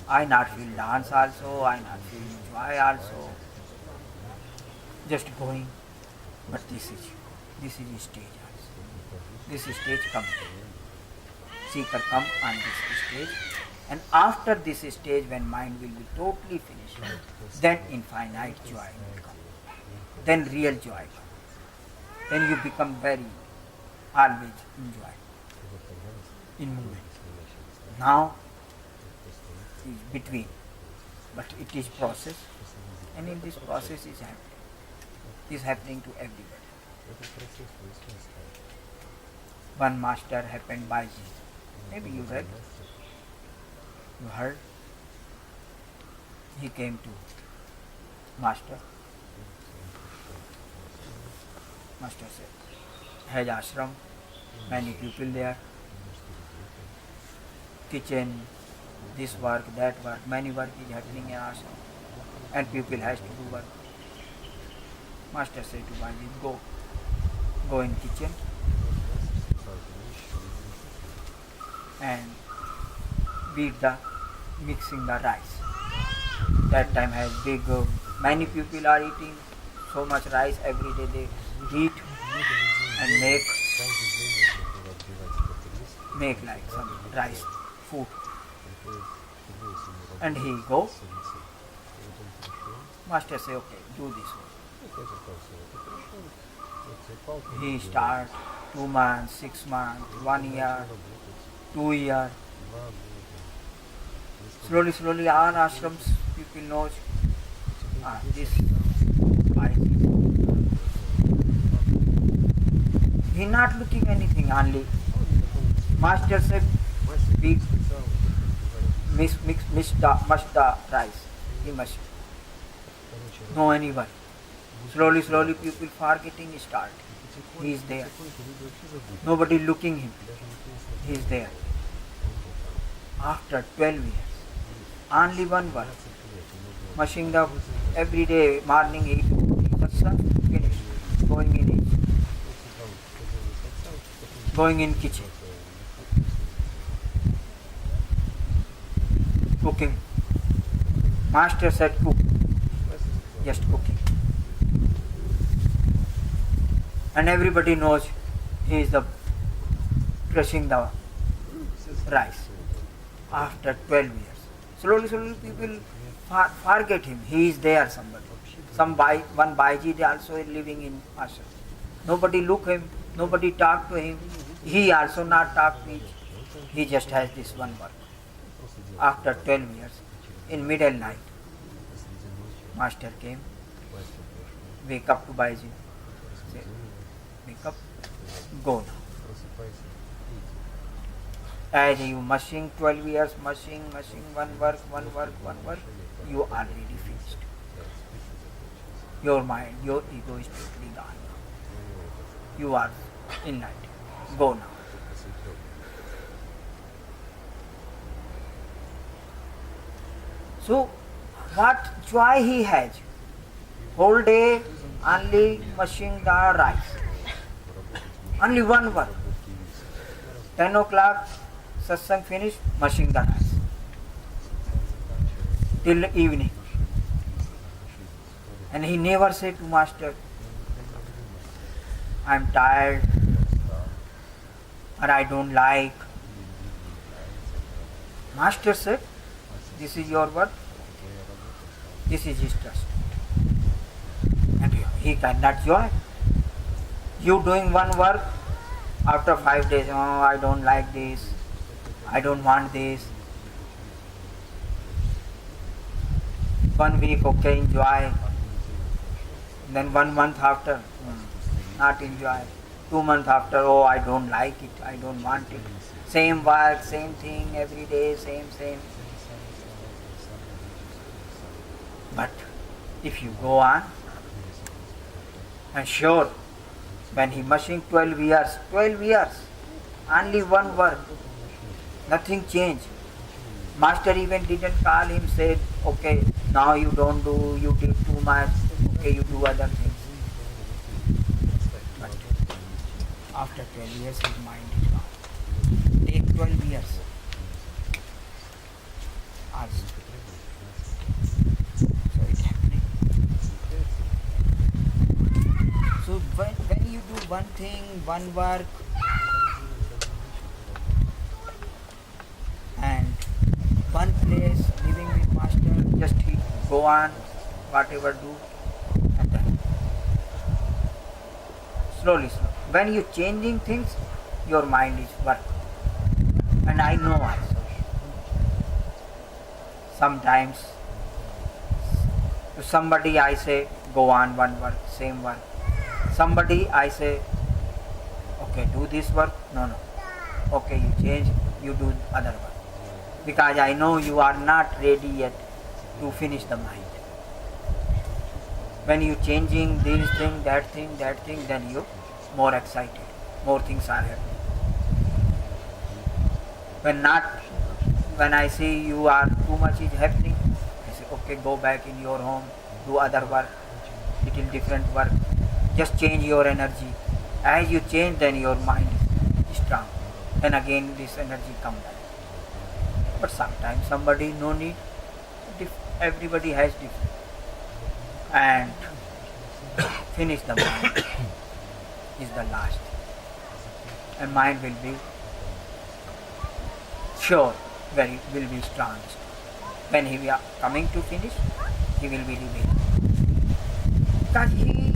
I not feel dance also, I not feel enjoy also. Just going, but this is stage also. This stage comes. Seeker come on this stage, and after this stage, when mind will be totally finished, then infinite joy will come. Then real joy comes. Then you become very always enjoy in movement. Now is between, but it is process, and in this process is happening to everybody. One master happened by Jesus. Maybe you read, you heard. He came to master. Master said, has ashram, many people there, kitchen, this work, that work, many work is happening in ashram, and people has to do work. Master said to Bajit, go in kitchen and mixing the rice. That time has big, many people are eating so much rice every day. They heat and make like some rice food. And he go. Master say, okay, do this one. He start 2 months, 6 months, 1 year, 2 years. Slowly, all ashrams people knows this. He not looking anything, only master said, mix the rice. He must know anyone. Slowly people forgetting start. He is there. Nobody looking him. He is there. After 12 years, only one work. Mashing the every day morning he finished. Going in kitchen. Cooking. Master said cook. Just cooking. And everybody knows he is the crushing the rice. After 12 years. Slowly people forget him. He is there somebody. One Baiji also is living in ashram. Nobody look him. Nobody talk to him. He also not talk to me. He just has this one work. After 12 years, in middle night, master came. Wake up to Baiji. Say, wake up. Go now. As you machine 12 years, machine, one work, you already finished. Your mind, your ego is totally gone. You are enlightened. Go now. So, what joy he has? Whole day only mashing the rice. Only one work. 10 o'clock, satsang finished, mashing the rice. Till evening. And he never said to master, I am tired, or I don't like. Master said, this is your work, this is his trust. And he cannot join. You doing one work, after 5 days, oh, I don't like this, I don't want this. 1 week, okay, enjoy. Then 1 month after, not enjoy. 2 months after, oh, I don't like it, I don't want it. Same work, same thing, every day, same. But if you go on, and sure, When he machine 12 years, only one work, nothing changed. Master even didn't call him, said, okay, now you don't do, you did too much, okay, you do other things. But after 12 years, his mind is gone. Take 12 years. Also. So it's happening. So when you do one thing, one work, and one place, living with master, just he go on, whatever do, and then slowly. When you changing things, your mind is work. And I know also. Sometimes to somebody I say, go on one work, same work. Somebody I say, okay, do this work. No. Okay, you change, you do other work. Because I know you are not ready yet to finish the mind. When you changing this thing, that thing, then you more excited. More things are happening. When I see you are too much is happening, I say, okay, go back in your home, do other work, little different work. Just change your energy. As you change, then your mind is strong. Then again this energy comes back. But sometimes somebody no need. Everybody has different. And finish the mind is the last. And mind will be sure, will be strong. When he is coming to finish, he will be living. Because he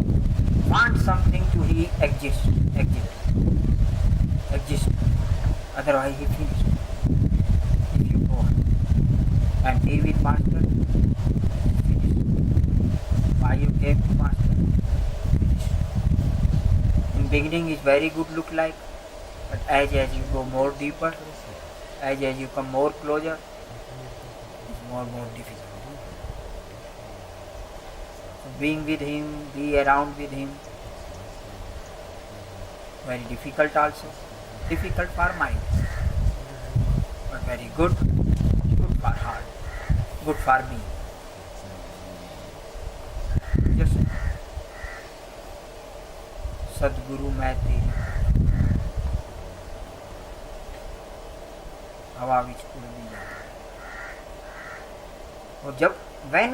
wants something to he exist. Otherwise he finished. If you go on and be with master, finish. Why you came to master? Finish. In beginning is very good look like, but as you go more deeper, as you come more closer, it's more difficult. So being with him, be around with him, very difficult also. Difficult for mind, but very good for heart, good for me. Just सदगुरु मैं तेरी हवा विच उड़ भी जाता है. और जब when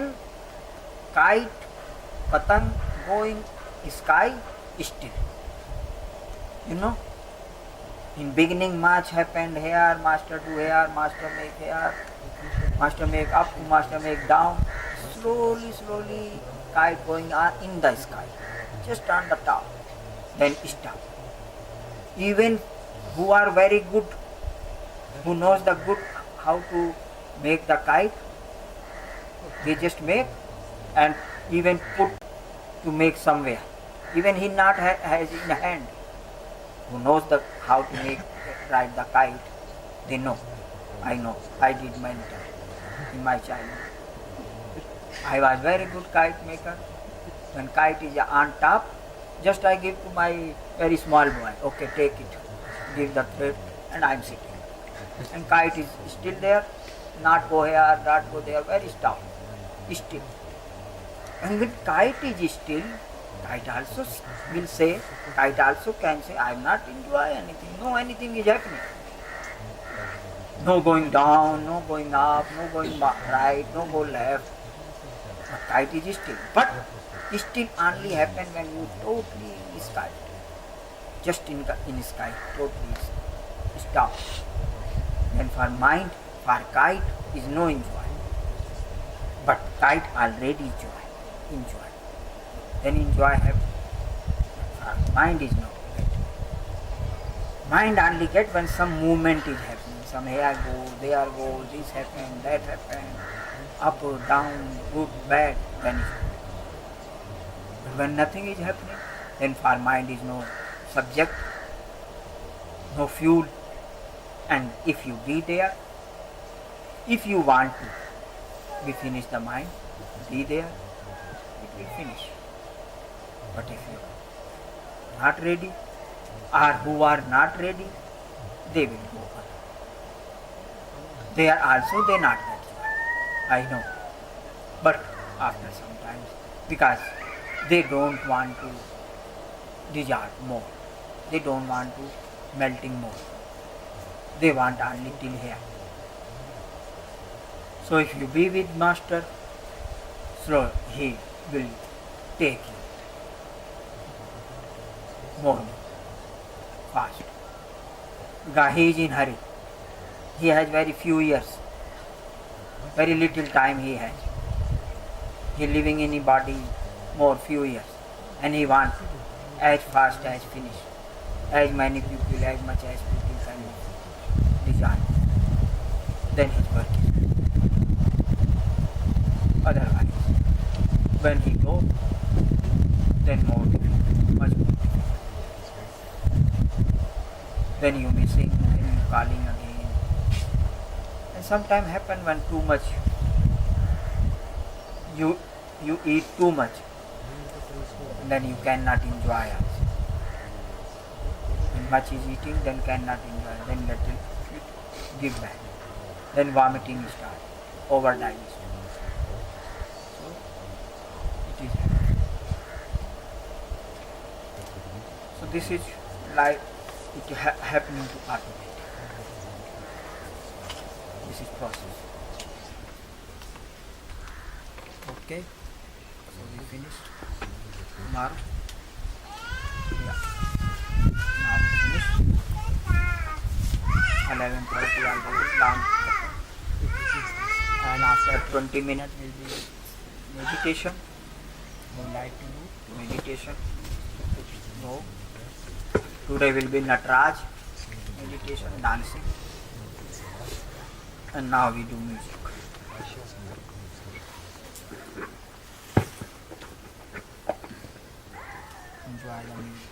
kite पतंग going sky still, you know, in beginning much happened here, master do here, master make here, master make up, master make down. Slowly kite going on in the sky, just on the top, then stop. Even who are very good, who knows the good how to make the kite, they just make and even put to make somewhere. Even he not has in hand. Who knows how to make ride the kite, they know. I know. I did many times in my childhood. I was very good kite maker. When kite is on top, just I give to my very small boy. Okay, take it. Give the thread, and I am sitting. And kite is still there. Not go here, not go there. Very stop. Still. And when kite is still, kite also will say, kite also can say, I am not enjoy anything. No, anything is happening. No going down, no going up, no going right, no go left. But kite is still. But still only happen when you totally in sky. Just in sky, totally stop. Then for mind, for kite is no enjoy. But kite already enjoy. Then enjoy happen. Mind is not get. Mind only get when some movement is happening. Some here go, there go, this happen, that happen, up or down, good, bad, then it's happening. But when nothing is happening, then for mind is no subject, no fuel. And if you be there, if you want to be finish the mind, be there, it will finish. But if you not ready or who are not ready, they will go on. They are also they not get joy. I know. But after some time, because they don't want to dissolve more. They don't want to melting more. They want only till here. So if you be with Master, slow he will take you more fast. Because he is in hurry. He has very few years. Very little time he has. He living in a body more few years. And he wants as fast as finish. As many people, as much as people can desire. Then his work is done. Otherwise, when he goes, then more difficult, much more difficult. Then you missing, then you calling again. And sometimes happen when too much, you eat too much, and then you cannot enjoy also. When much is eating, then cannot enjoy, then little give back. Then vomiting starts, over digestion. So it is happening. So this is like it happening to automatic. This is process. Okay. So we finished. Tomorrow. Yeah. Now we finished. 11:30 already down. And after 20 minutes will be meditation. Would like to do meditation. No. Today will be Nataraj meditation, dancing. And now we do music. Enjoy the music.